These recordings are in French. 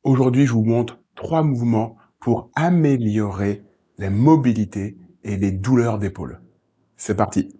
Aujourd'hui, je vous montre 3 mouvements pour améliorer la mobilité et les douleurs d'épaule. C'est parti.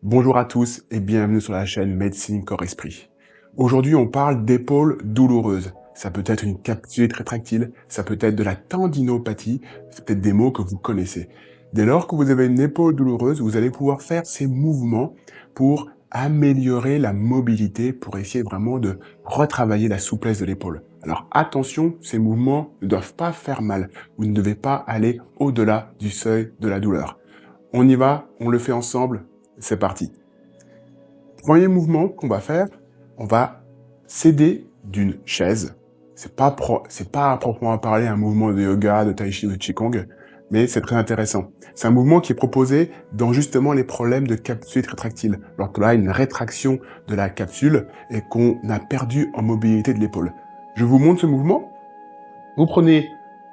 Bonjour à tous et bienvenue sur la chaîne Médecine Corps Esprit. Aujourd'hui, on parle d'épaules douloureuses. Ça peut être une capsule rétractile, ça peut être de la tendinopathie, c'est peut-être des mots que vous connaissez. Dès lors que vous avez une épaule douloureuse, vous allez pouvoir faire ces mouvements pour améliorer la mobilité, pour essayer vraiment de retravailler la souplesse de l'épaule. Alors attention, ces mouvements ne doivent pas faire mal. Vous ne devez pas aller au-delà du seuil de la douleur. On y va, on le fait ensemble, c'est parti. Premier mouvement qu'on va faire, on va s'aider d'une chaise. C'est pas à proprement parler un mouvement de yoga, de tai chi ou de qigong, mais c'est très intéressant. C'est un mouvement qui est proposé dans justement les problèmes de capsule rétractile. Lorsque l'on a une rétraction de la capsule et qu'on a perdu en mobilité de l'épaule. Je vous montre ce mouvement. Vous prenez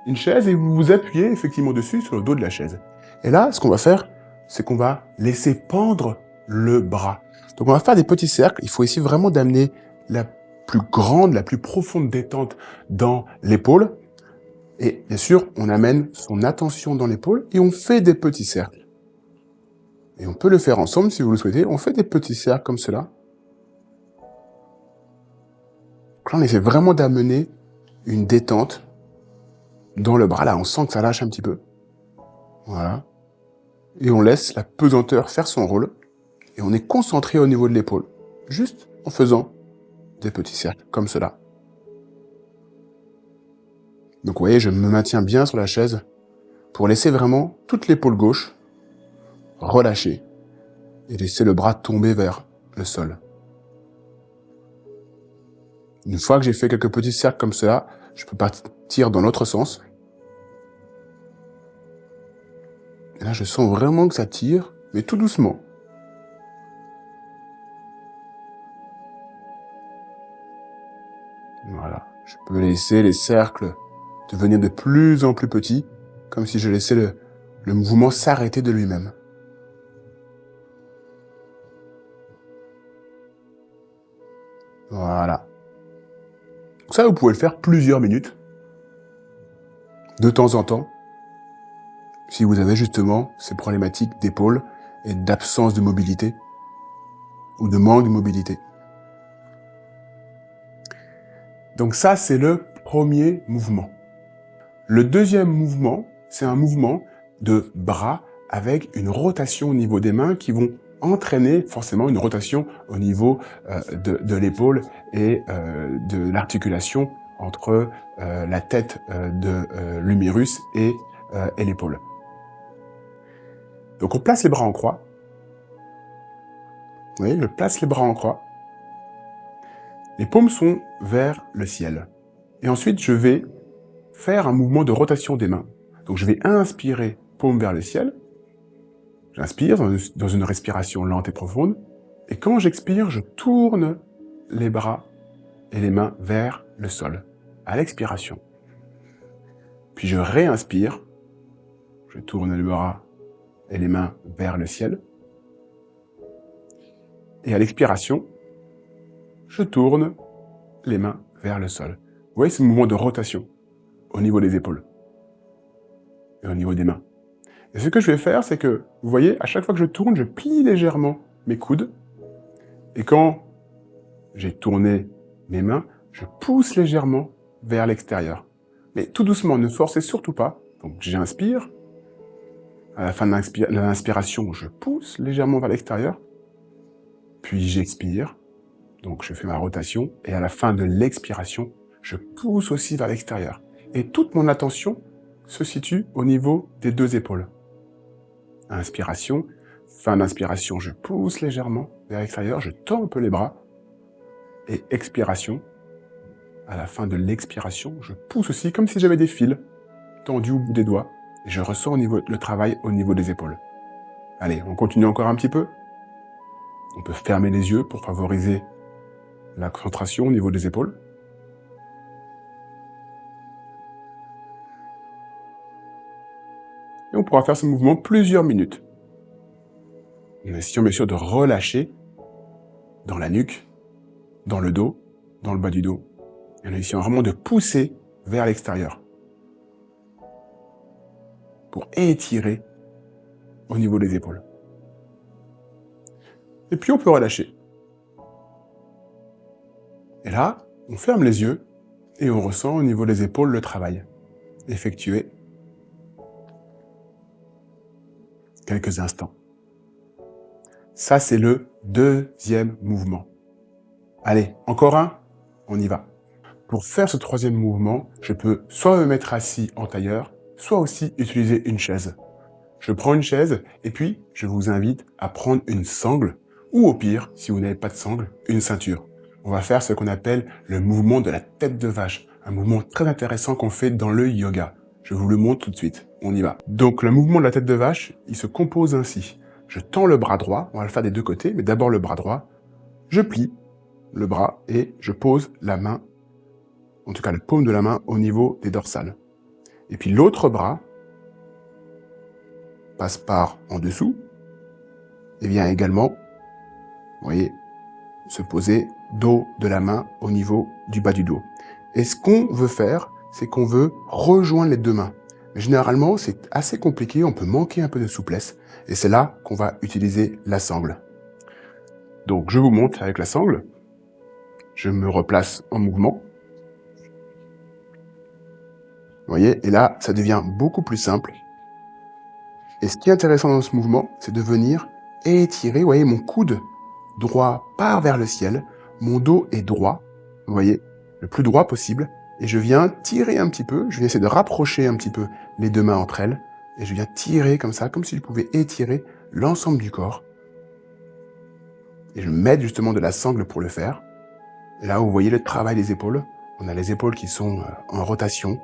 une chaise et vous vous appuyez effectivement dessus sur le dos de la chaise. Et là, ce qu'on va faire, c'est qu'on va laisser pendre le bras. Donc on va faire des petits cercles. Il faut essayer vraiment d'amener la plus grande, la plus profonde détente dans l'épaule. Et bien sûr, on amène son attention dans l'épaule et on fait des petits cercles. Et on peut le faire ensemble si vous le souhaitez. On fait des petits cercles comme cela. Donc là, on essaie vraiment d'amener une détente dans le bras. Là, on sent que ça lâche un petit peu. Voilà. Et on laisse la pesanteur faire son rôle. Et on est concentré au niveau de l'épaule. Juste en faisant des petits cercles, comme cela. Donc vous voyez, je me maintiens bien sur la chaise pour laisser vraiment toute l'épaule gauche relâcher et laisser le bras tomber vers le sol. Une fois que j'ai fait quelques petits cercles comme cela, je peux partir dans l'autre sens. Et là, je sens vraiment que ça tire, mais tout doucement. Voilà. Je peux laisser les cercles devenir de plus en plus petits, comme si je laissais le mouvement s'arrêter de lui-même. Voilà. Donc ça, vous pouvez le faire plusieurs minutes, de temps en temps, si vous avez justement ces problématiques d'épaule et d'absence de mobilité, ou de manque de mobilité. Donc ça, c'est le premier mouvement. Le deuxième mouvement, c'est un mouvement de bras avec une rotation au niveau des mains qui vont entraîner forcément une rotation au niveau de l'épaule et de l'articulation entre la tête de l'humérus et l'épaule. Donc on place les bras en croix. Vous voyez, je place les bras en croix. Les paumes sont vers le ciel. Et ensuite, je vais faire un mouvement de rotation des mains. Donc je vais inspirer, paume vers le ciel. J'inspire dans une respiration lente et profonde. Et quand j'expire, je tourne les bras et les mains vers le sol, à l'expiration. Puis je réinspire. Je tourne les bras et les mains vers le ciel. Et à l'expiration, je tourne les mains vers le sol. Vous voyez ce mouvement de rotation au niveau des épaules et au niveau des mains. Et ce que je vais faire, c'est que, vous voyez, à chaque fois que je tourne, je plie légèrement mes coudes. Et quand j'ai tourné mes mains, je pousse légèrement vers l'extérieur. Mais tout doucement, ne forcez surtout pas. Donc j'inspire. À la fin de l'inspiration, je pousse légèrement vers l'extérieur. Puis j'expire. Donc je fais ma rotation. Et à la fin de l'expiration, je pousse aussi vers l'extérieur. Et toute mon attention se situe au niveau des deux épaules. Inspiration. Fin d'inspiration, je pousse légèrement vers l'extérieur, je tends un peu les bras. Et expiration. À la fin de l'expiration, je pousse aussi comme si j'avais des fils tendus au bout des doigts. Et je ressens le travail au niveau des épaules. Allez, on continue encore un petit peu. On peut fermer les yeux pour favoriser la concentration au niveau des épaules. Et on pourra faire ce mouvement plusieurs minutes. en essayant bien sûr de relâcher dans la nuque, dans le dos, dans le bas du dos, et en essayant vraiment de pousser vers l'extérieur pour étirer au niveau des épaules. Et puis on peut relâcher. Et là, on ferme les yeux et on ressent au niveau des épaules le travail effectué quelques instants. Ça, c'est le deuxième mouvement. Allez, encore un, on y va. Pour faire ce troisième mouvement, je peux soit me mettre assis en tailleur, soit aussi utiliser une chaise. Je prends une chaise et puis je vous invite à prendre une sangle ou au pire, si vous n'avez pas de sangle, une ceinture. On va faire ce qu'on appelle le mouvement de la tête de vache, un mouvement très intéressant qu'on fait dans le yoga. Je vous le montre tout de suite, on y va. Donc le mouvement de la tête de vache, il se compose ainsi. Je tends le bras droit, on va le faire des deux côtés, mais d'abord le bras droit. Je plie le bras et je pose la main, en tout cas la paume de la main au niveau des dorsales. Et puis l'autre bras passe par en dessous et vient également, vous voyez, se poser dos de la main au niveau du bas du dos. Et ce qu'on veut faire, c'est qu'on veut rejoindre les deux mains. Mais généralement, c'est assez compliqué, on peut manquer un peu de souplesse, et c'est là qu'on va utiliser la sangle. Donc je vous montre avec la sangle, je me replace en mouvement. Vous voyez, et là, ça devient beaucoup plus simple. Et ce qui est intéressant dans ce mouvement, c'est de venir étirer, vous voyez, mon coude droit part vers le ciel, mon dos est droit, vous voyez, le plus droit possible, et je viens tirer un petit peu, je vais essayer de rapprocher un petit peu les deux mains entre elles, et je viens tirer comme ça, comme si je pouvais étirer l'ensemble du corps. Et je mets justement de la sangle pour le faire. Et là, vous voyez le travail des épaules. On a les épaules qui sont en rotation.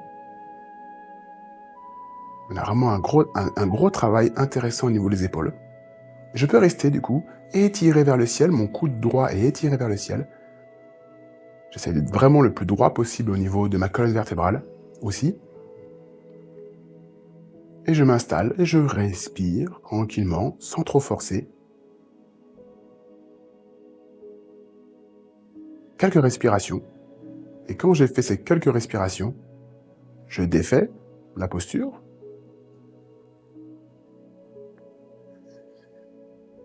On a vraiment un gros travail intéressant au niveau des épaules. Je peux rester du coup, étirer vers le ciel, mon coude droit est étiré vers le ciel. J'essaie d'être vraiment le plus droit possible au niveau de ma colonne vertébrale aussi. Et je m'installe et je respire tranquillement, sans trop forcer. Quelques respirations. Et quand j'ai fait ces quelques respirations, je défais la posture.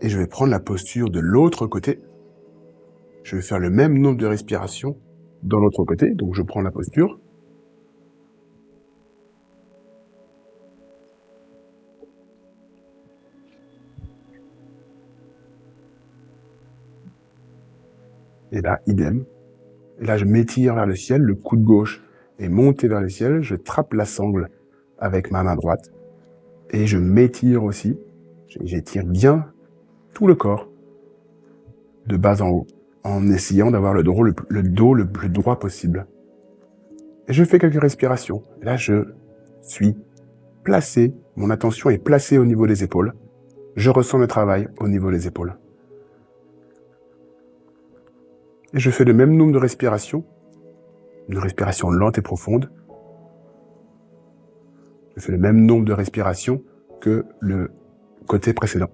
Et je vais prendre la posture de l'autre côté. Je vais faire le même nombre de respirations dans l'autre côté. Donc je prends la posture. Et là, idem. Et là, je m'étire vers le ciel, le coude gauche est monté vers le ciel. Je trappe la sangle avec ma main droite. Et je m'étire aussi. J'étire bien tout le corps, de bas en haut, en essayant d'avoir le dos le plus droit possible. Et je fais quelques respirations. Et là, je suis placé, mon attention est placée au niveau des épaules. Je ressens le travail au niveau des épaules. Et je fais le même nombre de respirations, une respiration lente et profonde. Je fais le même nombre de respirations que le côté précédent.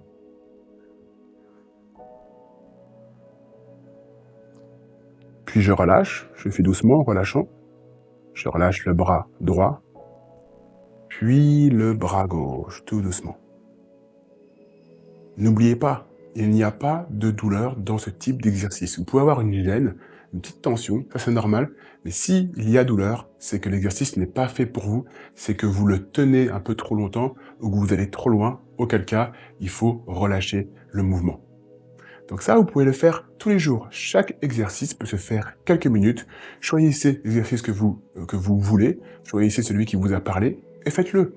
Puis je relâche, je fais doucement en relâchant. Je relâche le bras droit, puis le bras gauche, tout doucement. N'oubliez pas, il n'y a pas de douleur dans ce type d'exercice. Vous pouvez avoir une gêne, une petite tension, ça c'est normal, mais s'il y a douleur, c'est que l'exercice n'est pas fait pour vous, c'est que vous le tenez un peu trop longtemps ou que vous allez trop loin, auquel cas, il faut relâcher le mouvement. Donc ça, vous pouvez le faire tous les jours. Chaque exercice peut se faire quelques minutes. Choisissez l'exercice que vous voulez, choisissez celui qui vous a parlé et faites-le.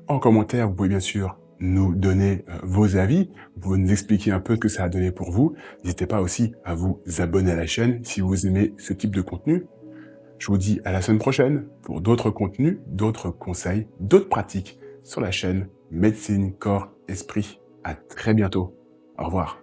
En commentaire, vous pouvez bien sûr nous donner vos avis, vous pouvez nous expliquer un peu ce que ça a donné pour vous. N'hésitez pas aussi à vous abonner à la chaîne si vous aimez ce type de contenu. Je vous dis à la semaine prochaine pour d'autres contenus, d'autres conseils, d'autres pratiques sur la chaîne Médecine, Corps, Esprit. À très bientôt. Au revoir.